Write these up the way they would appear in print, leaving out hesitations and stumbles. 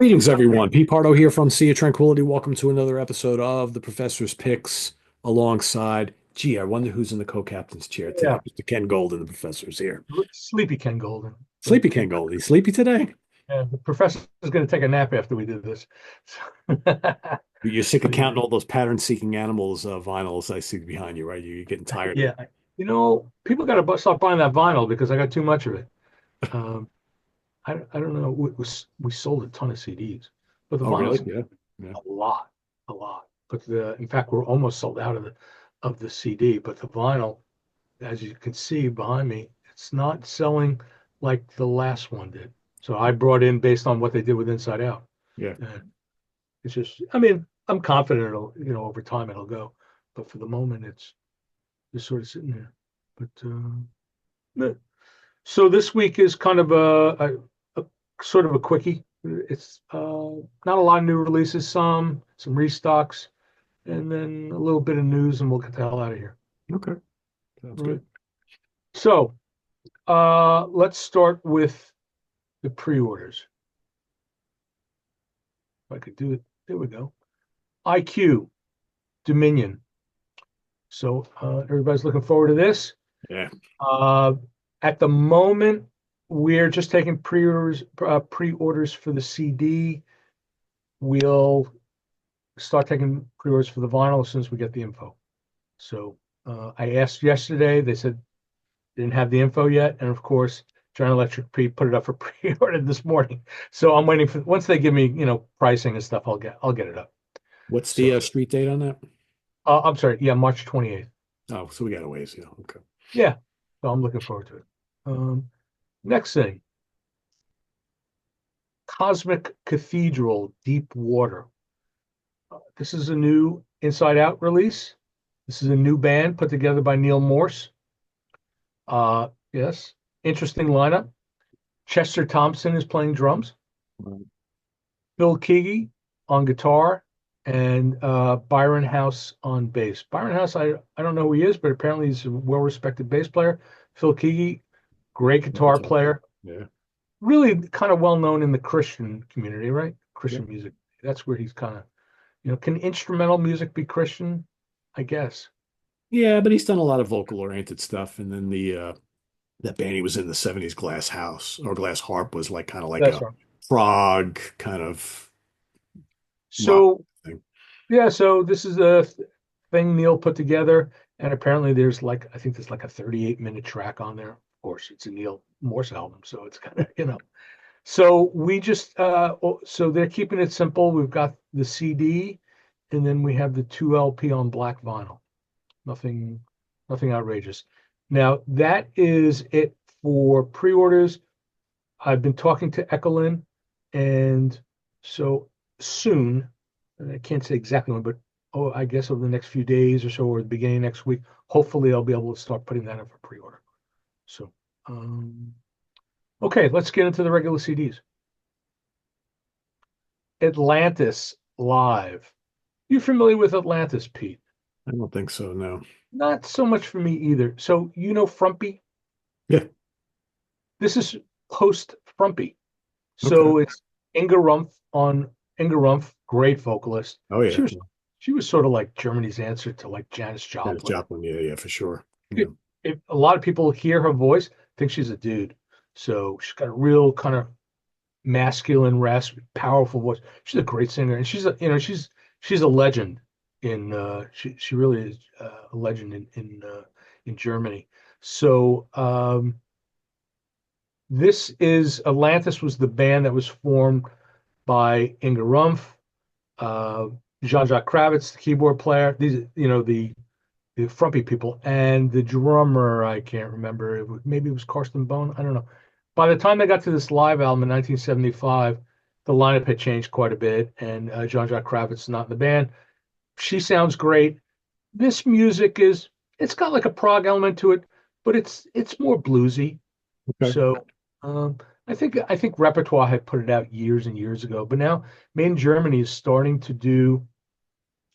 Greetings, everyone. Pete Pardo here from Sea of Tranquility. Welcome to another episode of the Professor's Picks alongside, I wonder who's in the co-captain's chair today. Yeah, Mr. Ken Golden, the professor's here. sleepy Ken Golden. But Sleepy Ken Golden. You sleepy today? the professor's going to take a nap after we do this. You're sick of But counting all those pattern-seeking animals vinyls I see behind you, right? You're getting tired of yeah, people got to stop buying that vinyl because I got too much of it. Um, I don't know. We sold a ton of CDs, but the Oh, really? vinyls Yeah. Yeah. a lot, a lot. But in fact, we're almost sold out of the CD. But the vinyl, as you can see behind me, it's not selling like the last one did. So I brought in based on what they did with Inside Out. Yeah. And it's just, I mean, I'm confident it'll, over time it'll go, but for the moment, it's just sort of sitting there. But so this week is kind of a sort of a quickie. It's not a lot of new releases, some restocks, and then a little bit of news, and we'll get the hell out of here. Okay. Sounds All right. good. So let's start with the pre-orders. If I could do it, there we go. IQ Dominion. So everybody's looking forward to this. Yeah. Uh, at the moment, we're just taking pre-orders for the CD. We'll start taking pre-orders for the vinyl as soon as we get the info. So I asked yesterday. They said they didn't have the info yet, and of course, Giant Electric put it up for pre-order this morning. So I'm waiting for once they give me pricing and stuff. I'll get it up. What's the So street date on that? I'm sorry. Yeah, March 28th. Oh, so we got a ways. Yeah. Okay. Yeah. So I'm looking forward to it. Next thing, Cosmic Cathedral Deep Water. This is a new Inside Out release. This is a new band put together by Neil Morse. Yes, interesting lineup. Chester Thompson is playing drums. Right. Phil Keaggy on guitar, and Byron House on bass. Byron House, I don't know who he is, but apparently he's a well-respected bass player. Phil Keaggy, great Good guitar guitar player. player. Yeah. Really kind of well known in the Christian community, right? Yeah. Christian music. That's where he's kind of, can instrumental music be Christian? I guess. Yeah, but he's done a lot of vocal oriented stuff. And then that band he was in the 70s, Glass House or Glass Harp was like kind of like That's a right. prog kind of rock So thing. yeah, so this is a thing Neil put together, and apparently I think there's like a 38-minute track on there. Of course, it's a Neil Morse album, so it's kind of, So we just so they're keeping it simple. We've got the CD, and then we have the 2 LP on black vinyl. Nothing, nothing outrageous. Now that is it for pre-orders. I've been talking to Echelin, and so soon, and I can't say exactly when, but I guess over the next few days or so, or the beginning of next week, hopefully I'll be able to start putting that in for pre-order. So, okay, let's get into the regular CDs. Atlantis Live. You familiar with Atlantis, Pete? I don't think so, no. Not so much for me either. So Frumpy? Yeah. This is post Frumpy. Okay. So it's Inga Rumpf, great vocalist. Oh She yeah. was she was sort of like Germany's answer to like Janis Janis Joplin. Joplin, yeah, yeah, for sure. Yeah. If a lot of people hear her voice, think she's a dude. So she's got a real kind of masculine, raspy, powerful voice. She's a great singer, and she's a legend she really is a legend in Germany. So this is Atlantis was the band that was formed by Inga Rumpf, uh, Jean-Jacques Kravitz, the keyboard player. These, the frumpy people, and the drummer. I can't remember. Maybe it was Karsten Bone. I don't know. By the time they got to this live album in 1975, the lineup had changed quite a bit, and Jean-Jacques Kravitz is not in the band. She sounds great. This music it's got like a prog element to it, but it's more bluesy. Okay. So I think Repertoire had put it out years and years ago, but now Made in Germany is starting to do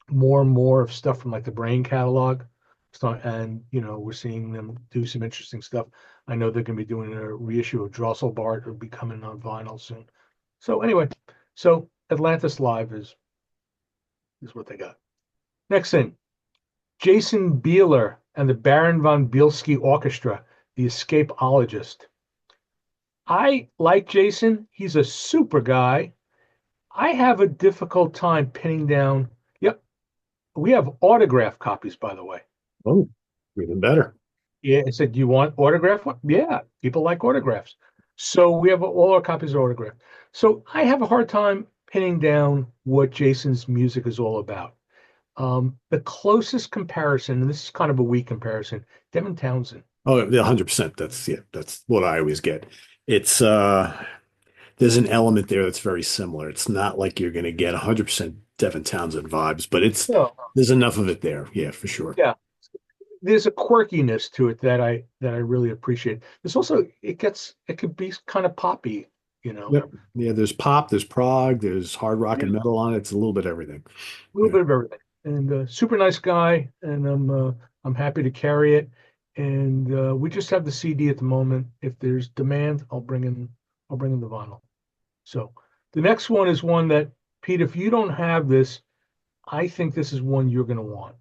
more and more of stuff from like the Brain catalog. And we're seeing them do some interesting stuff. I know they're going to be doing a reissue of Drosselbart. It'll be coming on vinyl soon. So anyway, So Atlantis Live is what they got. Next thing, Jason Bieler and the Baron von Bielski Orchestra, the Escapeologist. I like Jason. He's a super guy. I have a difficult time pinning down. Yep, we have autograph copies, by the way. Oh, even better. Yeah, I said, do you want autograph one? Yeah, people like autographs. So we have all our copies are autographed. So I have a hard time pinning down what Jason's music is all about. The closest comparison, and this is kind of a weak comparison, Devin Townsend. Oh, yeah, 100%. That's what I always get. It's there's an element there that's very similar. It's not like you're gonna get 100% Devin Townsend vibes, but it's No, there's enough of it there. Yeah, for sure. yeah, there's a quirkiness to it that I really appreciate. There's also it could be kind of poppy, you know. Yep. Yeah, there's pop, there's prog, there's hard rock Yeah, and metal on it. It's a little bit of everything. a little Yeah. bit of everything. And super nice guy, and I'm happy to carry it. And we just have the CD at the moment. If there's demand, I'll bring in the vinyl. So the next one is one that, Pete, if you don't have this, I think this is one you're going to want.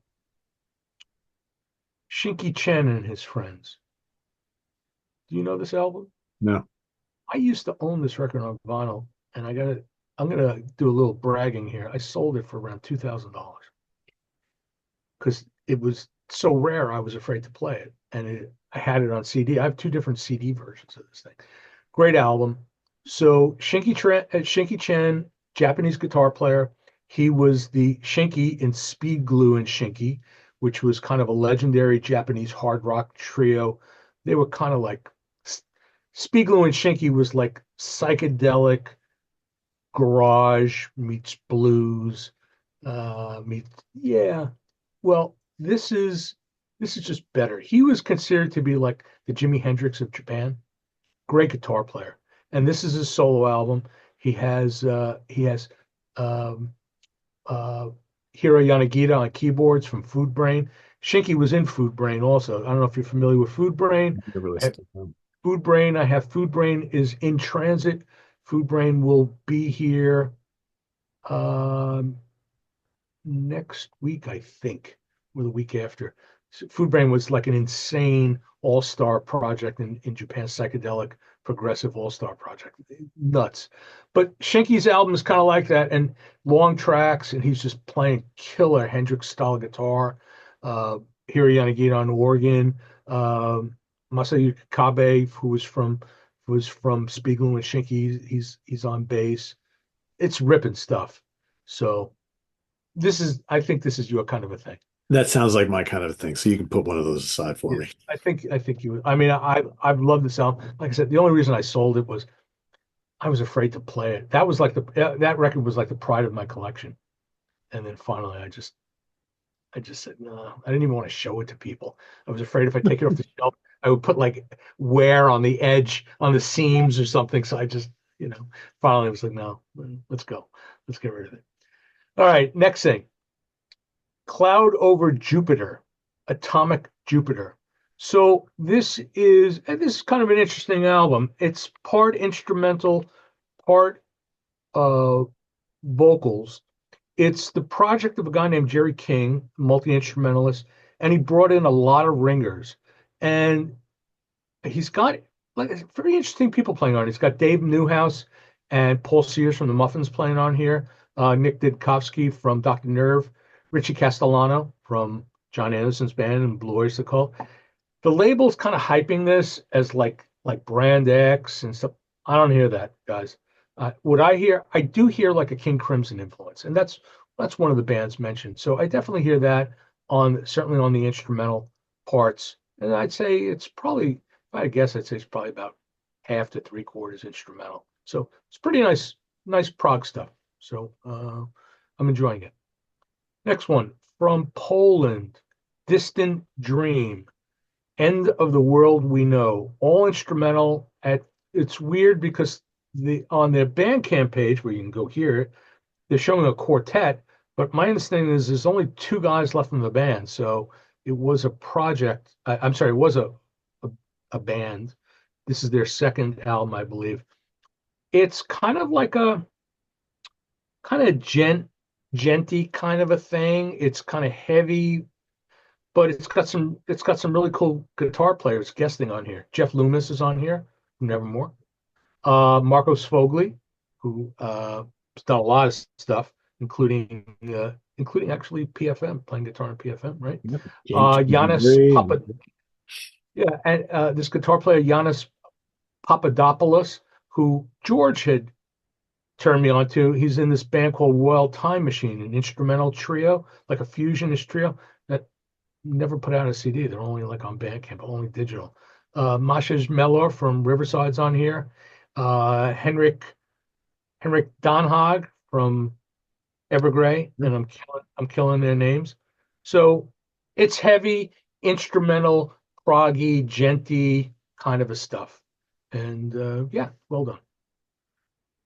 Shinky Chen and his friends. Do you know this album? No. I used to own this record on vinyl, and I'm gonna do a little bragging here. I sold it for around $2,000 because it was so rare. I was afraid to play it, and I had it on CD. I have two different CD versions of this thing. Great album. So Shinky Chen, Japanese guitar player. He was the Shinky in Speed Glue and Shinky, which was kind of a legendary Japanese hard rock trio. They were kind of like Speed Glue and Shinky was like psychedelic garage meets blues, meets yeah. Well, this is just better. He was considered to be like the Jimi Hendrix of Japan. Great guitar player, and this is his solo album. He has um, uh, Hiro Yanagita on keyboards from Food Brain. Shinky was in Food Brain also. I don't know if you're familiar with Food Brain. Never Uh, listened to them. Food Brain, I have Food Brain is in transit. Food Brain will be here um, next week, I think, or the week after. So Food Brain was like an insane all-star project in Japan, psychedelic progressive all-star project. Nuts. But Shinky's album is kind of like that, and long tracks, and he's just playing killer Hendrix style guitar. Hiro Yanagita on organ. Masayuki Kabe, who was from Spiegel and Shinky, he's on bass. It's ripping stuff. So I think this is your kind of a thing. That sounds like my kind of thing. So you can put one of those aside for Yeah. me. I think you would. I mean, I've loved this album. Like I said, the only reason I sold it was I was afraid to play it. That was like that record was like the pride of my collection. And then finally I just said no. I didn't even want to show it to people. I was afraid if I take it off the shelf, I would put like wear on the edge, on the seams or something. So I just, finally I was like, no, let's go. Let's get rid of it. All right, next thing. Cloud Over Jupiter, Atomic Jupiter. So this is kind of an interesting album. It's part instrumental, part uh, vocals. It's the project of a guy named Jerry King, multi-instrumentalist, and he brought in a lot of ringers. And he's got like very interesting people playing on it. He's got Dave Newhouse and Paul Sears from the Muffins playing on here. Nick Didkovsky from Dr. Nerve, Richie Castellano from John Anderson's band and Blue Oyster Cult. The label's kind of hyping this as like Brand X and stuff. I don't hear that, guys. What I hear, I do hear like a King Crimson influence, and that's one of the bands mentioned. So I definitely hear that certainly on the instrumental parts, and I'd say it's probably, if I guess, I'd say it's probably about half to three-quarters instrumental. So it's pretty nice prog stuff. So I'm enjoying it. Next one from Poland, Distant Dream. End of the World We Know, all instrumental. It's weird because on their Bandcamp page where you can go hear it, they're showing a quartet, but my understanding is there's only two guys left in the band, so it was a project. I'm sorry, it was a band. This is their second album, I believe. It's kind of like kind of genty kind of a thing. It's kind of heavy, but it's got some really cool guitar players guesting on here. Jeff Loomis is on here, from Nevermore. Marcos Fogli, who has done a lot of stuff, including actually PFM, playing guitar in PFM, right? Yep. Gatekeeper Giannis Gray. Papa, yeah, and this guitar player Giannis Papadopoulos, who George had turned me on to. He's in this band called Royal Time Machine, an instrumental trio, like a fusionist trio that never put out a CD. They're only like on Bandcamp, only digital. Masha Mellor from Riverside's on here. Henrik Donhag from Evergrey, and I'm killing their names. So it's heavy, instrumental, proggy, genty kind of a stuff. And yeah, well done.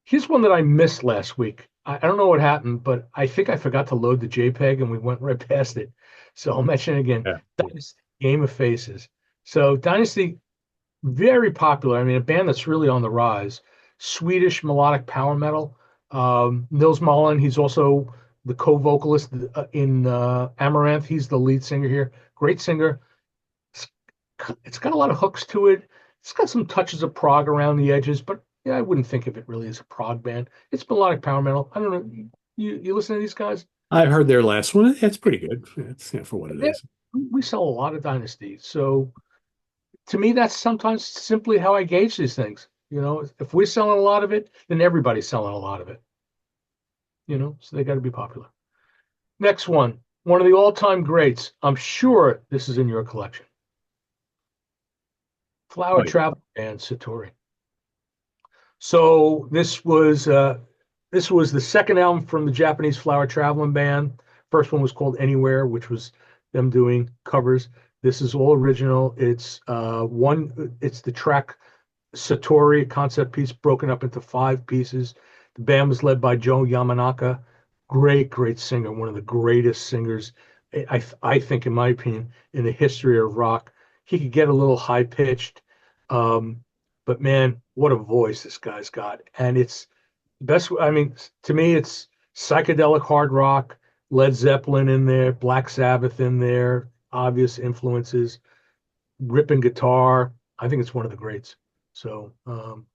Here's one that I missed last week. I don't know what happened, but I think I forgot to load the JPEG and we went right past it. So I'll mention it again. Yeah. Dynasty, Game of Faces. So Dynasty, very popular. I mean, a band that's really on the rise. Swedish melodic power metal. Nils Mullen, he's also the co-vocalist in Amaranth. He's the lead singer here. Great singer. It's, it's got a lot of hooks to it. It's got some touches of prog around the edges, but yeah, I wouldn't think of it really as a prog band. It's melodic power metal. I don't know. You listen to these guys? I've heard their last one. It's pretty good. It's, for what it They- is. we sell a lot of Dynasty. So to me, that's sometimes simply how I gauge these things. If we're selling a lot of it, then everybody's selling a lot of it. So they got to be popular. Next one of the all-time greats. I'm sure this is in your collection. Oh, Flower yeah. Travel and Satori. So this was the second album from the Japanese Flower Traveling Band. First one was called Anywhere, which was them doing covers. This is all original. It's the track Satori concept piece broken up into 5 pieces. The band was led by Joe Yamanaka, great singer, one of the greatest singers, I think, in my opinion, in the history of rock. He could get a little high pitched, but man, what a voice this guy's got! And it's best. I mean, to me, it's psychedelic hard rock, Led Zeppelin in there, Black Sabbath in there, obvious influences, ripping guitar. I think it's one of the greats. So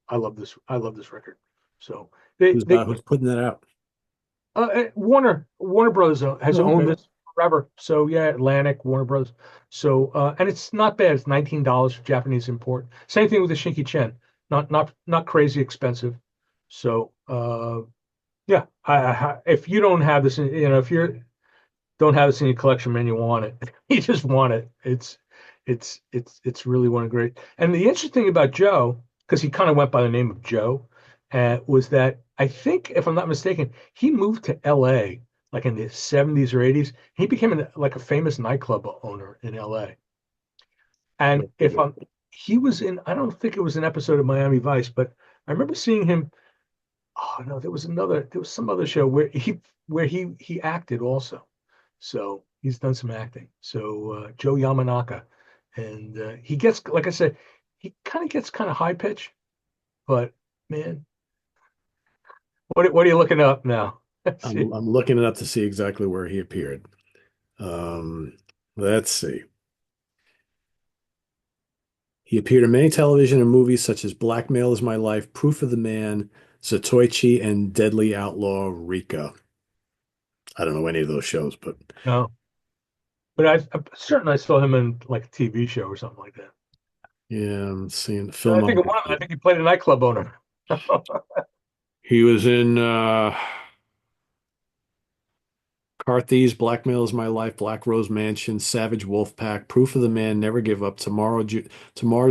I love this. I love this record. So they Who's, they who's putting that out? Warner Brothers has Oh, owned okay. this forever. So yeah, Atlantic, Warner Brothers. So and it's not bad. It's $19 for Japanese import. Same thing with the Shinki Chen. Not crazy expensive. So yeah, if you don't have this, if you don't have this in your collection, man, you want it. You just want it. It's really one of great. And the interesting thing about Joe, because he kind of went by the name of Joe, was that I think, if I'm not mistaken, he moved to L.A. like in the 70s or 80s. He became like a famous nightclub owner in L.A. And he was in, I don't think it was an episode of Miami Vice, but I remember seeing him. Oh no, there was some other show where he acted also. So he's done some acting. So Joe Yamanaka, and he gets, like I said, he kind of gets kind of high pitch, but man, what are you looking up now? Let's see. I'm looking it up to see exactly where he appeared. Um, let's see. He appeared in many television and movies such as Blackmail is My Life, Proof of the Man, Zatoichi, and Deadly Outlaw Rika. I don't know any of those shows, but No, but I'm certain I saw him in like a TV show or something like that. yeah, I'm seeing the I think of one of them, I filmography. think he played a nightclub owner. He was in Carthy's, Blackmail is My Life, Black Rose Mansion, Savage Wolfpack, Proof of the Man, Never Give Up, Tomorrow's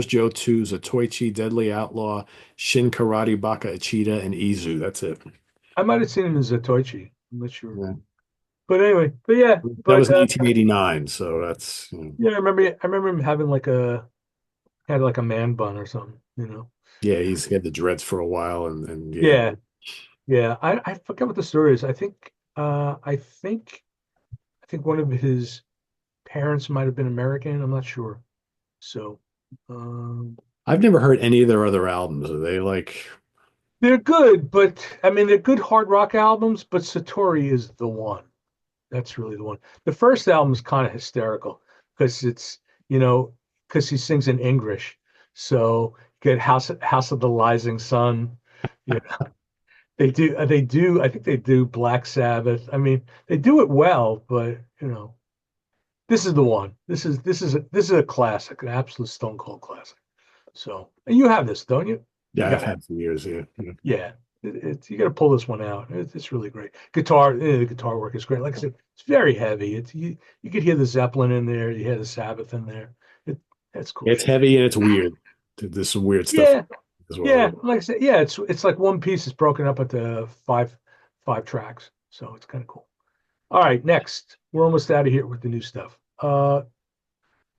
Joe 2, Zatoichi, Deadly Outlaw, Shin Karate Baka Ichida, and Izu. That's it. I might have seen him in Zatoichi. I'm not sure. Yeah. But anyway, but yeah, That was but 1989, so that's yeah, I remember him having had like a man bun or something. yeah, he's had the dreads for a while and yeah. Yeah, yeah. I forget what the story is. I think one of his parents might have been American. I'm not sure. So um I've never heard any of their other albums. Are they like They're good, but I mean they're good hard rock albums, but Satori is the one. That's really the one. The first album is kind of hysterical because it's, you know, because he sings in English. So get House of the Rising Sun. You know, they do I think they do Black Sabbath. I mean, they do it well, but this is the one. This is a classic, an absolute Stone Cold classic. So, and you have this, don't you? You Yeah, I've gotta have. had for years. Yeah, yeah. Yeah, you got to pull this one out. It's really great. The guitar work is great. Like I said, it's very heavy. It's you could hear the Zeppelin in there. You hear the Sabbath in there. It That's cool It's shit. heavy and it's weird. There's some weird stuff Yeah, as well. yeah. Like I said, yeah. It's like one piece is broken up into five tracks. So it's kind of cool. All right, next we're almost out of here with the new stuff.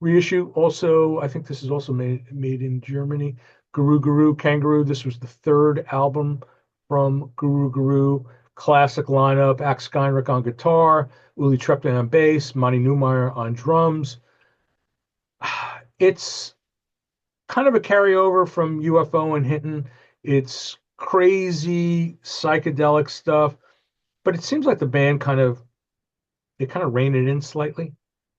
Reissue also. I think this is also made in Germany. Guru Guru Kangaroo. This was the third album from Guru Guru. Classic lineup: Axe Steinrich on guitar, Uli Trepton on bass, Monty Newmeyer on drums. It's kind of a carryover from UFO and Hinton. It's crazy psychedelic stuff, but it seems like the band kind of reined it in slightly.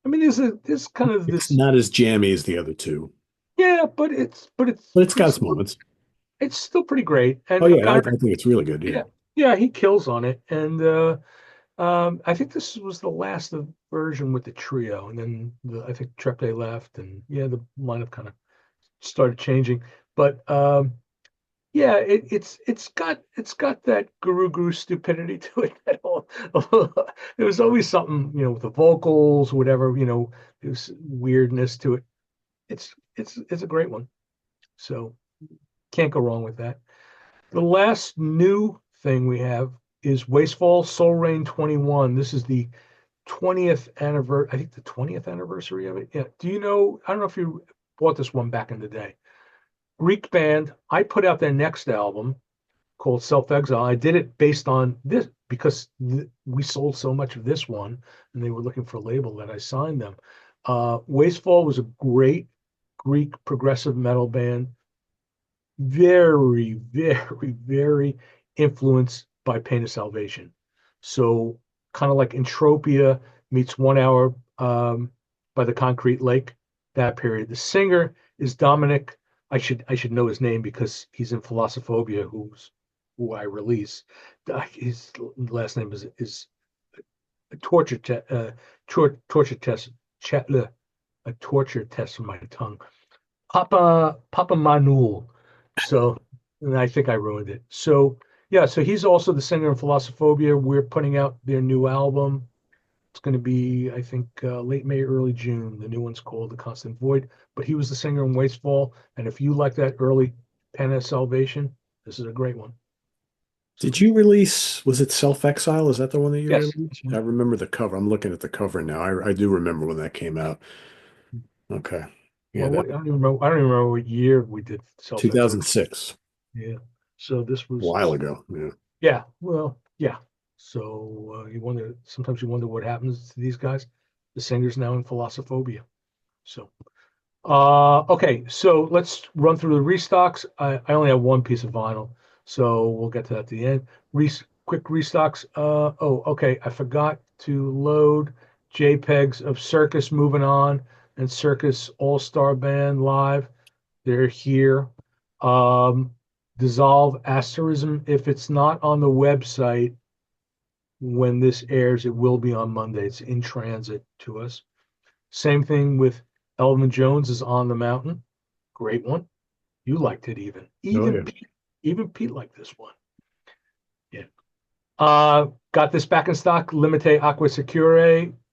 I mean, there's kind of It's this, not as jammy as the other two, yeah, but it's but it's but it's got it's its moments. it's still pretty great. Oh And yeah, I Steinrich, think it's really good. Yeah. yeah, yeah, he kills on it. And I think this was the last version with the trio, and then I think Trepte left, and yeah, the lineup kind of started changing. But yeah, it's got that Guru Guru stupidity to it. There was always something, with the vocals, whatever, there's weirdness to it. It's a great one. So can't go wrong with that. The last new thing we have is Wastefall Soul Rain 21. This is the 20th anniversary, I think the 20th anniversary of it. Yeah. I don't know if you bought this one back in the day. Greek band. I put out their next album called Self Exile. I did it based on this because we sold so much of this one and they were looking for a label that I signed them. Wastefall was a great Greek progressive metal band, very, very, very influenced by Pain of Salvation. So kind of like Entropia meets 1 Hour by the Concrete Lake, that period. The singer is Dominic. I should know his name because he's in Philosophobiia, who I release. His last name is a torture test, a torture test for my tongue. Papa Manul. So, and I think I ruined it. So yeah, so he's also the singer in Philosophobiia. We're putting out their new album. It's going to be, I think, late May, early June. The new one's called The Constant Void. But he was the singer in Wastefall, and if you like that early Pen of Salvation, this is a great one. So Did you release, was it Self Exile? Is that the one that you yes. released? I remember the cover. I'm looking at the cover now. I do remember when that came out. Okay. Yeah, Well, that what, I don't even remember. I don't even remember what year we did Self Exile. 2006, Yeah. So this a was, while ago. Yeah. yeah. Well, yeah. So you wonder. Sometimes you wonder what happens to these guys. The singer's now in Philosophobiia. So okay. So let's run through the restocks. I only have one piece of vinyl, so we'll get to that at the end. Quick restocks. Oh, okay. I forgot to load JPEGs of Circus Moving On and Circus All Star Band live. They're here. Um, Dissolve Asterism. If it's not on the website when this airs, it will be on Monday. It's in transit to us. Same thing with Elvin Jones is On the Mountain. Great one. You liked it even. Oh Even yeah. Pete, even Pete liked this one. Yeah. Got this back in stock. Limite Acqua Secure,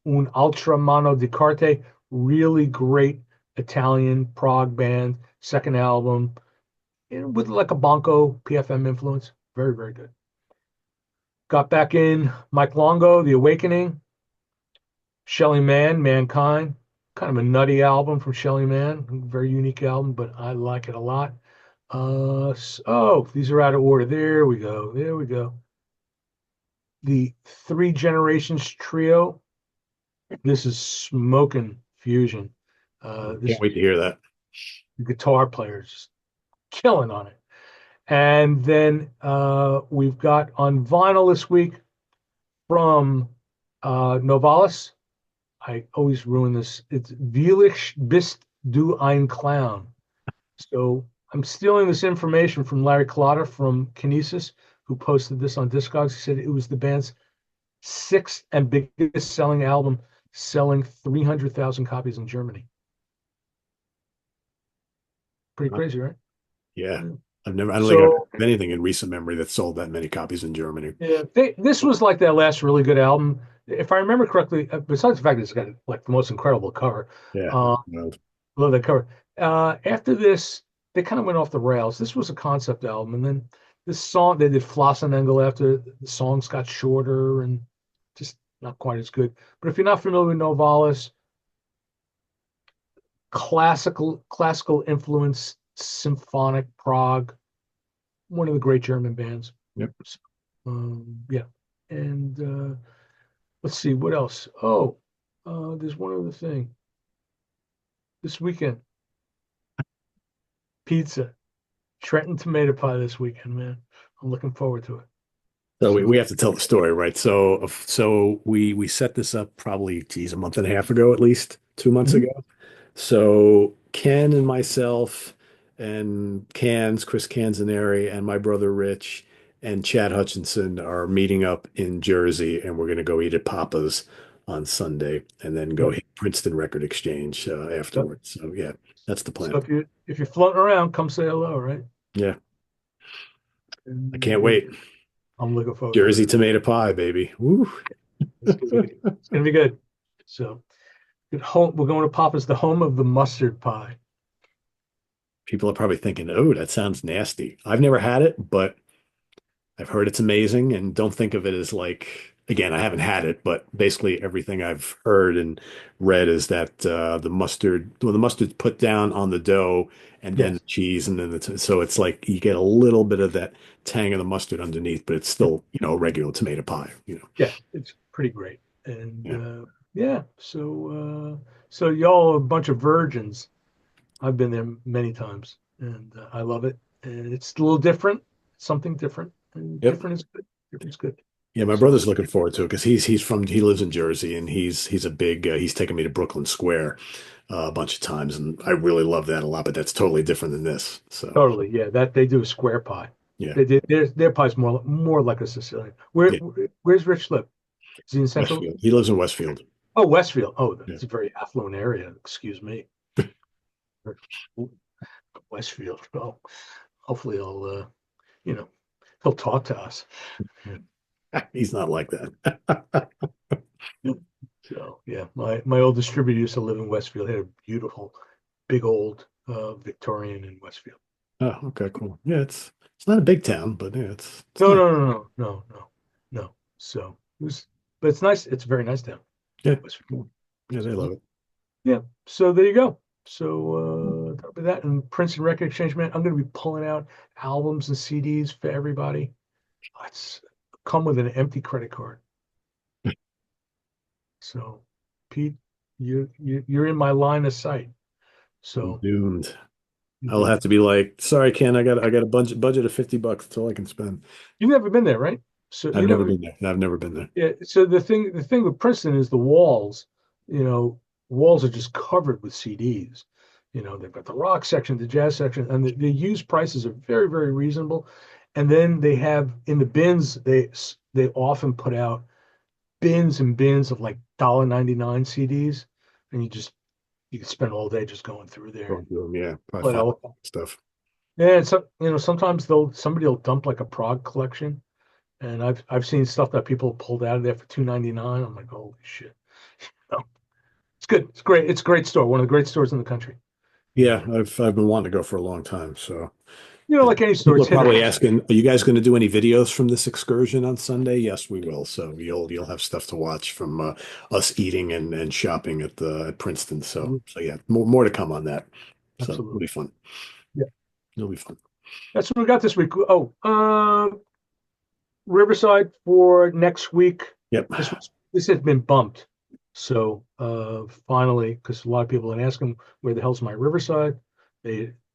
Un Altra Mano di Carte. Really great Italian prog band. Second album, with like a Bonco PFM influence. Very, very good. Got back in Mike Longo, The Awakening. Shelly Manne, Mankind. Kind of a nutty album from Shelly Manne. Very unique album, but I like it a lot. Oh, these are out of order. There we go. There we go. The Three Generations Trio. This is smoking fusion. This Can't wait to hear that. the guitar player is just killing on it. And then we've got on vinyl this week from Novalis. I always ruin this. It's Vielich bist du ein Clown. So I'm stealing this information from Larry Clotter from Kinesis, who posted this on Discogs. He said it was the band's sixth and biggest selling album, selling 300,000 copies in Germany. Pretty crazy, right? Yeah. Yeah. I don't think I've So heard of anything in recent memory that sold that many copies in Germany. yeah, this was like their last really good album. If I remember correctly, besides the fact that it's got like the most incredible cover, Yeah. uh, Well, love that cover. After this, they kind of went off the rails. This was a concept album, and then this song they did Flossenengel after the songs got shorter and just not quite as good. But if you're not familiar with Novalis, classical influence, symphonic prog, one of the great German bands. yep. Yeah, and let's see what else. Oh, there's one other thing. This weekend, pizza, Trenton tomato pie this weekend, man. I'm looking forward to it. So we So, have to tell the story, right? So we set this up probably, geez, a month and a half ago, at least 2 months mhm. ago. So Ken and myself and Chris Canzaneri and my brother Rich and Chad Hutchinson are meeting up in Jersey, and we're going to go eat at Papa's on Sunday and then go Yep, hit Princeton Record Exchange yep. afterwards. So yeah, that's the So plan. if you're floating around, come say hello, right? Yeah, I And can't wait. I'm looking forward to Jersey it. tomato pie, baby. Woo. It's gonna be it's gonna be good. So at home, we're going to Papa's, the home of the mustard pie. People are probably thinking, "Oh, that sounds nasty." I've never had it, but I've heard it's amazing and don't think of it as like, again, I haven't had it, but basically everything I've heard and read is that the mustard's put down on the dough and then the Yes. cheese and then so it's like you get a little bit of that tang of the mustard underneath, but it's Yeah. still, a regular tomato pie. Yeah, it's pretty great. And Yeah. yeah, so y'all are a bunch of virgins. I've been there many times and I love it. And it's a little different, something different. And Yep. different is good. Different is good. Yeah, my So brother's looking forward to it because he lives in Jersey and he's a big he's taken me to Brooklyn Square a bunch of times and I really love that a lot, but that's totally different than this. So totally, yeah, that they do a square pie. yeah, Their pie's more like a Sicilian. yeah, Where's Rich live? Is he in Central? Westfield. He lives in Westfield. Oh, Westfield. Oh, Yeah. that's a very affluent area. Excuse me. Westfield. Oh, hopefully you know, he'll talk to us. He's not like that. So yeah, my old distributor used to live in Westfield. He had a beautiful, big old Victorian in Westfield. Oh, okay, cool. Yeah, it's not a big town, but yeah, it's No, nice. no, no, no, no, no, no. So it was, but it's nice. It's a very nice town, Yeah, Westfield. cool. Yeah, they So love it. yeah. So there you go. So that'll be that. And Princeton Record Exchange, man, I'm going to be pulling out albums and CDs for everybody. Let's come with an empty credit card. So, Pete, you're in my line of sight. I'm So doomed. I'll mhm. have to be like, sorry, Ken, I got a budget of $50. That's all I can spend. You've never been there, right? So I've you never never. been there. I've never been there. Yeah. So the thing with Princeton is the walls. You know, walls are just covered with CDs. You know, they've got the rock section, the jazz section, and the used prices are very, very reasonable. And then they have in the bins, they often put out bins and bins of like $1.99 CDs, and you can spend all day just going through there Going and through them, yeah, probably play find all. stuff. Yeah, and so sometimes somebody will dump like a prog collection, and I've seen stuff that people pulled out of there for $2.99. I'm like, holy shit! No, it's good. It's great. It's a great store. One of the great stores in the country. Yeah, I've been wanting to go for a long time. So Like any store, people it's are hit or probably miss. asking, are you guys going to do any videos from this excursion on Sunday? Yes, we will. So you'll have stuff to watch from us eating and shopping at Princeton. So yeah, more to come on that. So it'll Absolutely. be fun. Yeah, It'll be fun. that's what we got this week. Oh, Riverside for next week. Yep. This has been bumped. So finally, because a lot of people have been asking where the hell's my Riverside,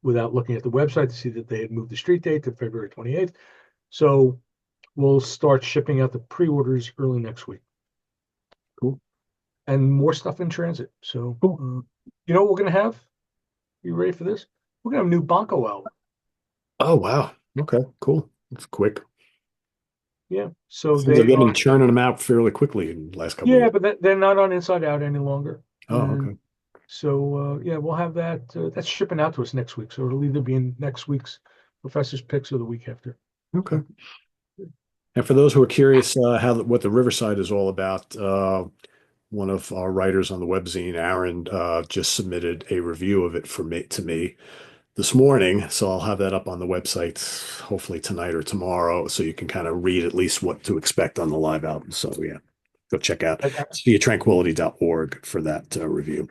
without looking at the website to see that they had moved the street date to February 28th. So we'll start shipping out the pre-orders early next week Cool. and more stuff in transit. So, Cool. you know what we're going to have? You ready for this? We're going to have a new Bonko album. Oh, wow. Okay, cool. It's quick. Yeah. So Seems like they they've are, been churning them out fairly quickly in the last couple of yeah, years. but they're not on Inside Out any longer. Oh, And okay. so, yeah, we'll have that. That's shipping out to us next week. So it'll either be in next week's Professor's Picks or the week after. Okay. So, And for those who are curious how what the Riverside is all about, one of our writers on the webzine, Aaron, just submitted a review of it for me to me this morning. So I'll have that up on the website hopefully tonight or tomorrow, so you can kind of read at least what to expect on the live album. So yeah, go check out and seatranquility.org for that review.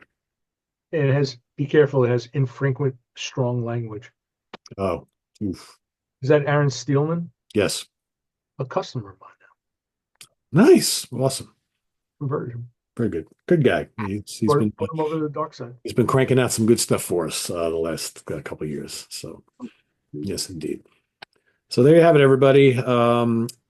it has, be careful, it has infrequent, strong language. Oh, oof. Is that Aaron Steelman? Yes. A customer of mine now, Nice. Awesome. converted him. Very good. Good guy. He's been Brought him over to the dark side. he's been cranking out some good stuff for us the last couple of years. So yes, indeed. So there you have it, everybody.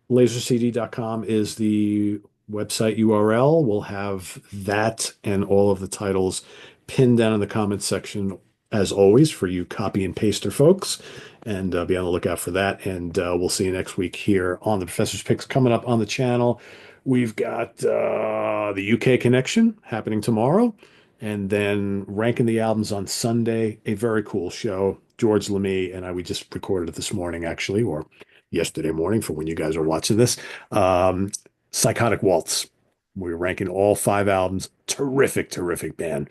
Lasercd.com is the website URL. We'll have that and all of the titles pinned down in the comments section, as always, for you copy and paster folks. And be on the lookout for that. And we'll see you next week here on the Professor's Picks coming up on the channel. We've got the UK Connection happening tomorrow. And then ranking the albums on Sunday, a very cool show. George Lemay and I, we just recorded it this morning, actually, or yesterday morning for when you guys are watching this. Um, Psychotic Waltz. We're ranking all 5 albums. Terrific, terrific band.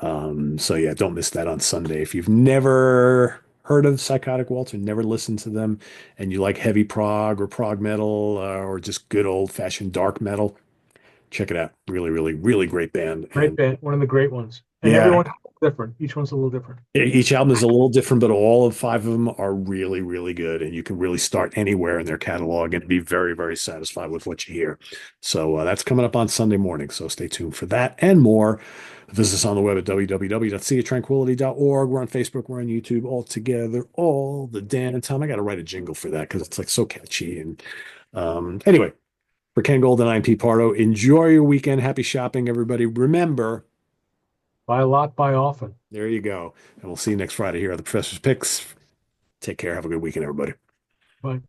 So yeah, don't miss that on Sunday. If you've never heard of Psychotic Waltz or never listened to them, and you like heavy prog or prog metal or just good old fashioned dark metal, check it out. Really, really, really great band. Great And band, one of the great ones. And yeah, everyone's different. Each one's a little different. each album is a little different, but all of 5 of them are really, really good. And you can really start anywhere in their catalog and be very, very satisfied with what you hear. So that's coming up on Sunday morning. So stay tuned for that and more. Visit us on the web at www.seatranquility.org. We're on Facebook. We're on YouTube all together all the damn time. I got to write a jingle for that because it's like so catchy. And anyway, for Ken Golden, I'm Pete Pardo. Enjoy your weekend. Happy shopping, everybody. Remember, Buy a lot, buy often. there you go. And we'll see you next Friday here at the Professor's Picks. Take care. Have a good weekend, everybody. Bye.